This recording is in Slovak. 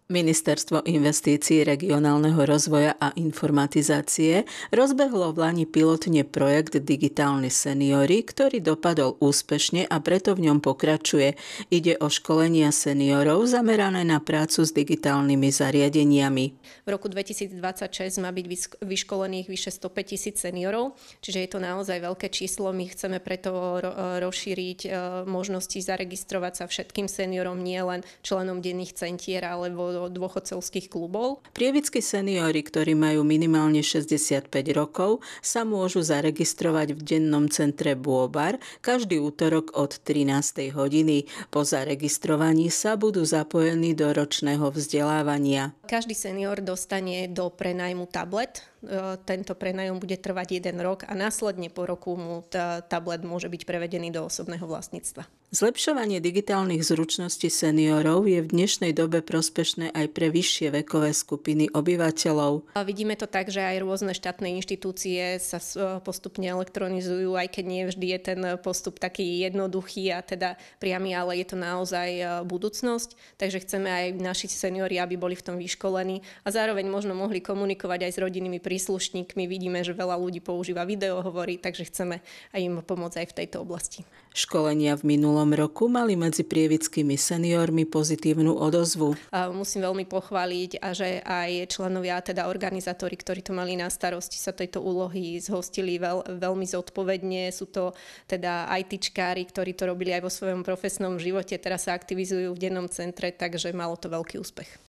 Ministerstvo investícií, regionálneho rozvoja a informatizácie rozbehlo v lani pilotne projekt Digitálni seniori, ktorý dopadol úspešne a preto v ňom pokračuje. Ide o školenia seniorov zamerané na prácu s digitálnymi zariadeniami. V roku 2026 má byť vyškolených vyše 105 000 seniorov, čiže je to naozaj veľké číslo. My chceme preto rozšíriť možnosti zaregistrovať sa všetkým seniorom, nie len členom denných centier alebo dôchodcovských klubov. Prievidskí seniori, ktorí majú minimálne 65 rokov, sa môžu zaregistrovať v dennom centre Bôbar každý útorok od 13. hodiny. Po zaregistrovaní sa budú zapojení do ročného vzdelávania. Každý senior dostane do prenajmu tablet. Tento prenajom bude trvať 1 rok a následne po roku mu tablet môže byť prevedený do osobného vlastníctva. Zlepšovanie digitálnych zručností seniorov je v dnešnej dobe prospešné aj pre vyššie vekové skupiny obyvateľov. Vidíme to tak, že aj rôzne štátne inštitúcie sa postupne elektronizujú, aj keď nie vždy je ten postup taký jednoduchý a teda priamy, ale je to naozaj budúcnosť. Takže chceme aj naši seniori, aby boli v tom vyškolení a zároveň možno mohli komunikovať aj s rodinnými príslušníkmi. Vidíme, že veľa ľudí používa videohovory, takže chceme aj im pomôcť aj v tejto oblasti. Školenia v minulom roku mali medzi prievidskými seniormi pozitívnu odozvu. Musím veľmi pochváliť, a že aj členovia, teda organizátori, ktorí to mali na starosti, sa tejto úlohy zhostili veľmi zodpovedne. Sú to teda ITčkári, ktorí to robili aj vo svojom profesnom živote, teraz sa aktivizujú v dennom centre, takže malo to veľký úspech.